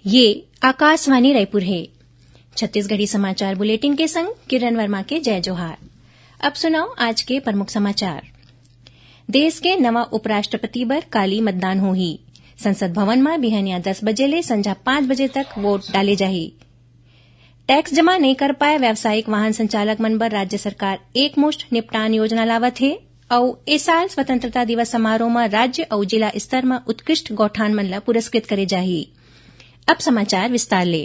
ये आकाशवाणी रायपुर है। छत्तीसगढ़ी समाचार बुलेटिन के संग किरण वर्मा के जय जोहार। अब सुनाओ आज के प्रमुख समाचार। देश के नवा उपराष्ट्रपति बर काली मतदान होही। संसद भवन में बिहनिया 10 बजे ले संझा 5 बजे तक वोट डाले जाही। टैक्स जमा नहीं कर पाए व्यावसायिक वाहन संचालक मन बर राज्य सरकार एकमुश्त निपटान योजना लावत है और इस साल स्वतंत्रता दिवस समारोह में राज्य और जिला स्तर में उत्कृष्ट गौठान मन ला पुरस्कृत करे जाही। अब समाचार विस्तार ले।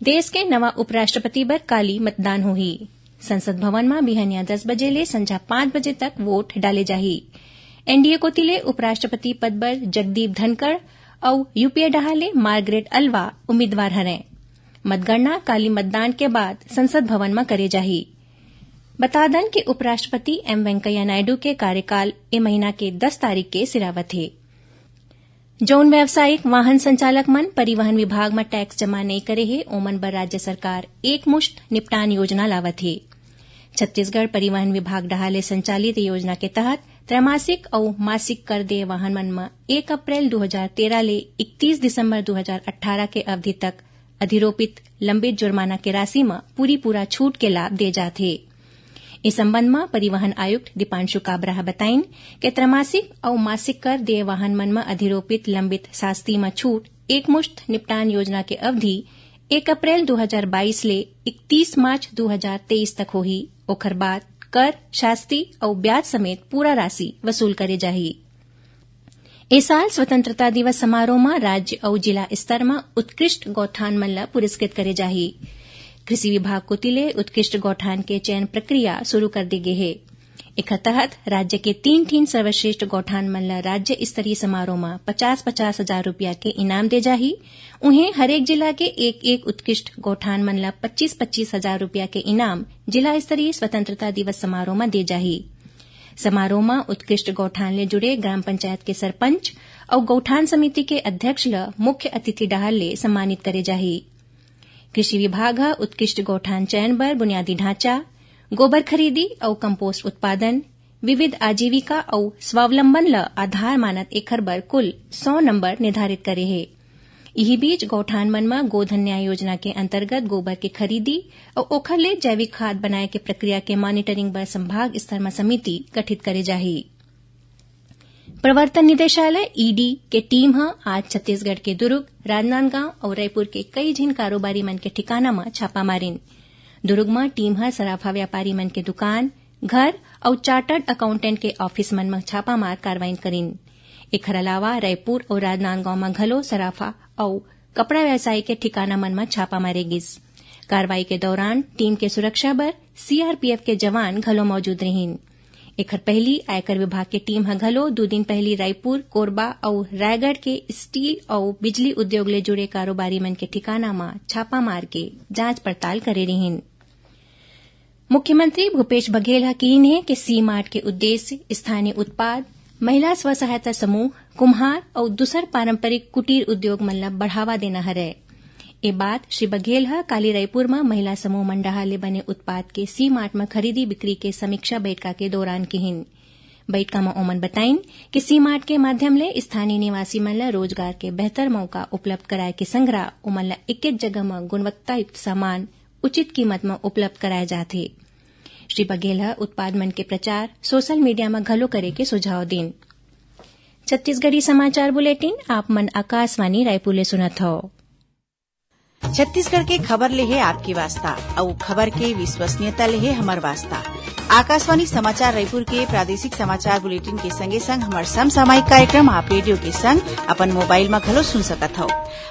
देश के नवा उपराष्ट्रपति बर काली मतदान होही। संसद भवन में बिहनिया 10 बजे ले संझा 5 बजे तक वोट डाले जाही। एनडीए कोतिले उपराष्ट्रपति पद बर जगदीप धनखड़ और यूपीए डहाले मार्गरेट अलवा उम्मीदवार हरें। मतगणना काली मतदान के बाद संसद भवन में करे जाही। बता दन कि उपराष्ट्रपति एम वेंकैया नायडू के कार्यकाल ए महीना के 10 तारीख के सिरावत है। जौन व्यावसायिक वाहन संचालक मन परिवहन विभाग में टैक्स जमा नहीं करे है ओमन बर राज्य सरकार एकमुश्त निपटान योजना लावत है। छत्तीसगढ़ परिवहन विभाग डहाले संचालित योजना के तहत त्रैमासिक और मासिक कर देय वाहन मन में 1 अप्रैल 2013 ले 31 दिसंबर 2018 के अवधि तक अधिरोपित लंबित जुर्माना के राशि में पूरा छूट के लाभ दे जाते। इस संबंध में परिवहन आयुक्त दीपांशु काबरा बताइन कि त्रैमासिक और मासिक कर देय वाहन मन में अधिरोपित लंबित शास्ति में छूट एकमुश्त निपटान योजना के अवधि 1 अप्रैल 2022 ले 31 मार्च 2023 तक होही। ओकर बाद कर, शास्ति और ब्याज समेत पूरा राशि वसूल करे जाही। इस साल स्वतंत्रता दिवस समारोह में राज्य और जिला स्तर में उत्कृष्ट गौठान मन ला पुरस्कृत करे जाही। कृषि विभाग को तिले उत्कृष्ट गौठान के चयन प्रक्रिया शुरू कर दी गई है। एक तहत राज्य के 3 सर्वश्रेष्ठ गौठान मन ला राज्य स्तरीय समारोह में 50-50 हजार रूपया के इनाम दे जाही। उन्हें हरेक जिला के एक उत्कृष्ट गौठान मन ला 25-25 हजार रूपया के इनाम जिला स्तरीय स्वतंत्रता दिवस समारोह में दे जाही। समारोह में उत्कृष्ट गौठान ले जुड़े ग्राम पंचायत के सरपंच और गौठान समिति के अध्यक्ष ला मुख्य अतिथि डहाल ले सम्मानित करे जाही। कृषि विभाग उत्कृष्ट गौठान चयन बर बुनियादी ढांचा, गोबर खरीदी और कंपोस्ट उत्पादन, विविध आजीविका और स्वावलंबन ला आधार मानत एखर बर कुल 100 नंबर निर्धारित करे है। यही बीच गौठान मन में गोधन न्याय योजना के अंतर्गत गोबर की खरीदी और ओखर ले जैविक खाद बनाए के प्रक्रिया के मॉनिटरिंग बर संभाग स्तर में समिति गठित करे जाही। प्रवर्तन निदेशालय ईडी के टीम आज छत्तीसगढ़ के दुर्ग, राजनांदगांव और रायपुर के कई झिन कारोबारी मन के ठिकाना में छापा मारिन। दुर्ग में टीम सराफा व्यापारी मन के दुकान, घर और चार्टर्ड अकाउंटेंट के ऑफिस मन में छापा मार कार्रवाई करीन। एकर अलावा रायपुर और राजनांदगांव में घलो सराफा और कपड़ा व्यवसायी के ठिकाना मन में छापा मारेगिस। कार्रवाई के दौरान टीम के सुरक्षा बर सीआरपीएफ के जवान घलो मौजूद रहीन। एकर पहली आयकर विभाग के टीम घलो 2 दिन पहली रायपुर, कोरबा और रायगढ़ के स्टील और बिजली उद्योग ले जुड़े कारोबारी मन के ठिकाना में छापा मार के जांच पड़ताल करे रहीन। मुख्यमंत्री भूपेश बघेल कीन है कि सी मार्ट के उद्देश्य स्थानीय उत्पाद, महिला स्व सहायता समूह, कुम्हार और दूसर पारंपरिक कुटीर उद्योग मन ला बढ़ावा देना हरे। ये बात श्री बघेल काली रायपुर में महिला समूह मंडहा ले बने उत्पाद के सी मार्ट में खरीदी बिक्री के समीक्षा बैठका के दौरान किहिन। बैठका में ओमन बताइन कि सी मार्ट के माध्यम ले स्थानीय निवासी मन ला रोजगार के बेहतर मौका उपलब्ध कराए के संग्रह ओमन ला एक जगह में गुणवत्तायुक्त सामान उचित कीमत में उपलब्ध कराए जाथे। श्री बघेल उत्पाद मन के प्रचार सोशल मीडिया में घलो करे के सुझाव दिन। छत्तीसगढ़ी समाचार बुलेटिन आप मन आकाशवाणी रायपुर ले सुनत हो। छत्तीसगढ़ के खबर ले है आपकी वास्ता और खबर के विश्वसनीयता ले है हमार वास्ता। आकाशवाणी समाचार रायपुर के प्रादेशिक समाचार बुलेटिन के संगे संग हमार समसामयिक कार्यक्रम आप रेडियो के संग अपन मोबाइल में घलो सुन सकत हो।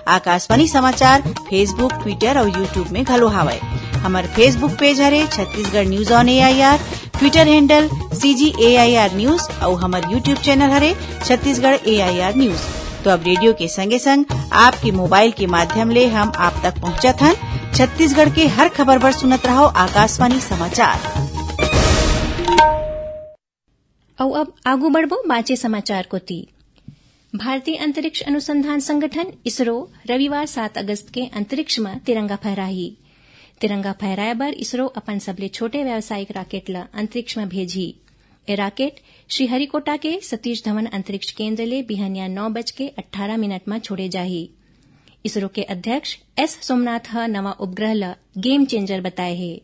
आकाशवाणी समाचार फेसबुक, ट्विटर और यूट्यूब में घलो हावय। हमार फेसबुक पेज हरे Chhattisgarh news on AIR, Twitter handle CGAIR news और हमार यूट्यूब चैनल हरे छत्तीसगढ़ AIR न्यूज। तो अब रेडियो के संगे संग आपके मोबाइल के माध्यम ले हम आप तक पहुंचत हन। छत्तीसगढ़ के हर खबर पर सुनत रहो आकाशवाणी समाचार। और अब आगू बढ़बो बाचे समाचार कोती। भारतीय अंतरिक्ष अनुसंधान संगठन इसरो रविवार 7 अगस्त के अंतरिक्ष में तिरंगा फहराही। तिरंगा फहराए बर इसरो अपन सबले छोटे व्यावसायिक रॉकेट ला अंतरिक्ष में भेजी। ए रॉकेट श्रीहरिकोटा के सतीश धवन अंतरिक्ष केंद्र ले बिहनिया 9:18 में छोड़े जाही। इसरो के अध्यक्ष एस सोमनाथ नवा उपग्रह ल गेम चेंजर बताए हे।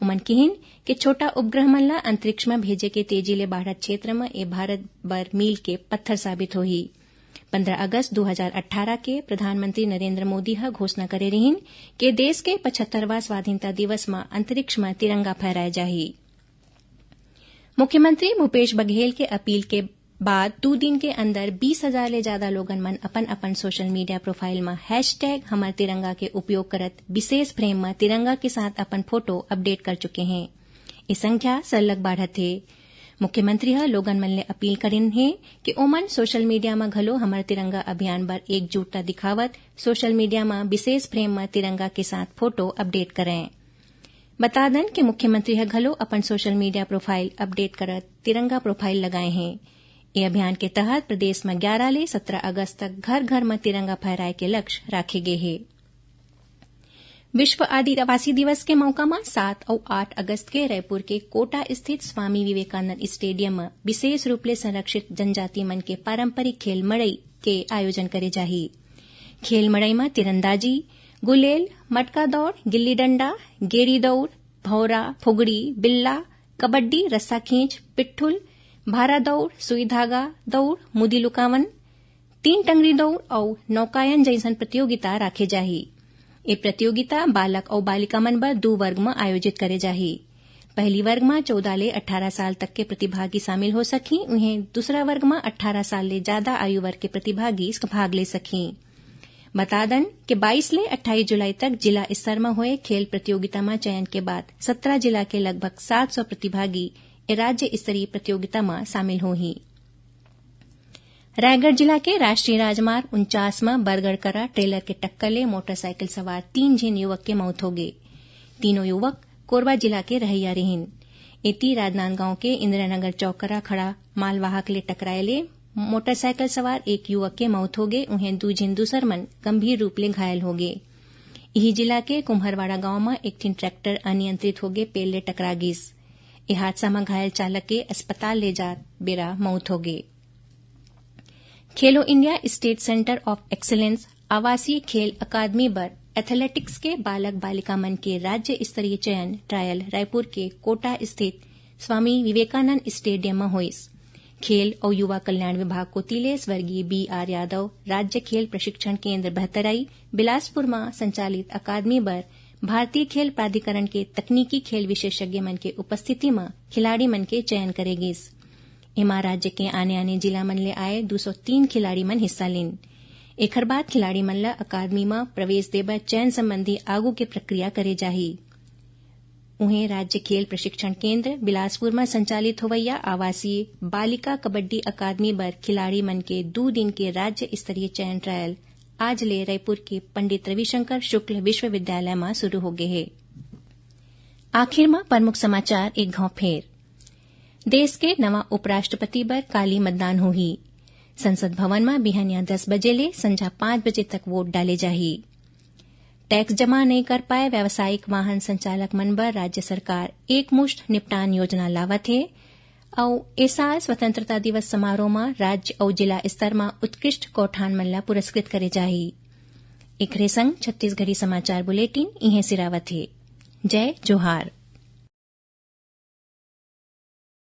उमन किहिन कि छोटा उपग्रह मन ला अंतरिक्ष में भेजे के तेजी ले बाढ़त क्षेत्र में ए भारत बर मील के पत्थर साबित होही। 15 अगस्त 2018 के प्रधानमंत्री नरेंद्र मोदी ह घोषणा करे रहिन कि देश के 75वां स्वाधीनता दिवस में अंतरिक्ष में तिरंगा फहराए जाही। मुख्यमंत्री भूपेश बघेल के अपील के बाद 2 दिन के अंदर 20,000 ले ज्यादा लोगन मन अपन अपन सोशल मीडिया प्रोफाइल में #हमर तिरंगा के उपयोग करत विशेष फ्रेम में तिरंगा के साथ अपन फोटो अपडेट कर चुके हैं। ये संख्या सरलग बढ़त है। मुख्यमंत्री ह लोगन मन ले अपील करिन है कि ओमन सोशल मीडिया में घलो हमर तिरंगा अभियान बर एकजुटता दिखावत सोशल मीडिया में विशेष फ्रेम में तिरंगा के साथ फोटो अपडेट करें। बता दें कि मुख्यमंत्री ह घलो अपन सोशल मीडिया प्रोफाइल अपडेट करत तिरंगा प्रोफाइल लगाए हैं। ये अभियान के तहत प्रदेश में 11 ले 17 अगस्त तक घर घर में तिरंगा फहराए के लक्ष्य राखे गए हैं। विश्व आदिवासी दिवस के मौका में 7 और 8 अगस्त के रायपुर के कोटा स्थित स्वामी विवेकानंद स्टेडियम में विशेष रूप ले संरक्षित जनजाति मन के पारंपरिक खेल मड़ई के आयोजन करे जाही। खेल मड़ई में तीरंदाजी, गुलेल, मटका दौड़, गिल्ली डंडा, गेड़ी दौड़, भौरा, फुगड़ी, बिल्ला, कबड्डी, रस्सा खींच, पिट्ठुल, भारा दौड़, सुई धागा दौड़, मुदी लुकावन, 3 टंगरी दौड़ और नौकायन जैसन प्रतियोगिता राखे जाही। ये प्रतियोगिता बालक और बालिका मन बर 2 वर्ग में आयोजित करे जाही। पहली वर्ग में 14 ले 18 साल तक के प्रतिभागी शामिल हो सकी। उन्हें दूसरा वर्ग में 18 साल ले ज्यादा आयु वर्ग के प्रतिभागी भाग ले सकी। बता दें कि 22 ले 28 जुलाई तक जिला स्तर में हुए खेल प्रतियोगिता में चयन के बाद 17 जिला के लगभग 700 प्रतिभागी राज्य स्तरीय प्रतियोगिता में शामिल होही। रायगढ़ जिला के राष्ट्रीय राजमार्ग 49 में बरगढ़करा ट्रेलर के टक्कर ले मोटरसाइकिल सवार 3 जन युवक के मौत हो गई। तीनों युवक कोरबा जिला के रहैया रहिन। इति राजनांदगांव के इंदिरानगर चौकरा खड़ा मालवाहक ले टकराए ले मोटरसाइकिल सवार 1 युवक के मौत हो गई। उन्हें 2 जन दूसर मन गंभीर रूप ले घायल हो गए। यही जिला के कुम्हरवाड़ा गांव में एक ट्रैक्टर अनियंत्रित हो गए पेड़ ले टकरा गिस। ये हादसा में घायल चालक के अस्पताल ले जात बेरा मौत हो गई। खेलो India estate centre of excellence आवासीय खेल अकादमी बर एथलेटिक्स के बालक बालिका मन के राज्य स्तरीय चयन ट्रायल रायपुर के कोटा स्थित स्वामी विवेकानंद स्टेडियम में हुईस। खेल और युवा कल्याण विभाग को तिले स्वर्गीय BR यादव राज्य खेल प्रशिक्षण केंद्र बहतराई बिलासपुर में संचालित अकादमी बर भारतीय खेल प्राधिकरण के तकनीकी खेल विशेषज्ञ मन के उपस्थिति में खिलाड़ी मन के चयन करेगिस। इमा राज्य के आने जिला मन ले आए 203 खिलाड़ी मन हिस्सा लेन। एकर बाद खिलाड़ी मन ला अकादमी में प्रवेश देबर चयन संबंधी आगू के प्रक्रिया करे जाही। उन्हें राज्य खेल प्रशिक्षण केंद्र बिलासपुर में संचालित होवैया आवासीय बालिका कबड्डी अकादमी बर खिलाड़ी मन के 2 दिन के राज्य स्तरीय चयन ट्रायल आज ले रायपुर के पंडित रविशंकर शुक्ल विश्वविद्यालय में शुरू हो गए है। आखिर में प्रमुख समाचार एक घाव फेर। देश के नवा उपराष्ट्रपति बर काली मतदान होही। संसद भवन में बिहनिया 10 बजे ले संझा 5 बजे तक वोट डाले जाही। टैक्स जमा नहीं कर पाए व्यावसायिक वाहन संचालक मन बर राज्य सरकार एक मुश्त निपटान योजना लावत है। और इस साल स्वतंत्रता दिवस समारोह में राज्य और जिला स्तर में उत्कृष्ट कौठान मन ला पुरस्कृत करे जाही। एकरे संग छत्तीसगढ़ी समाचार बुलेटिन इहें सिरावत है। जय जोहार।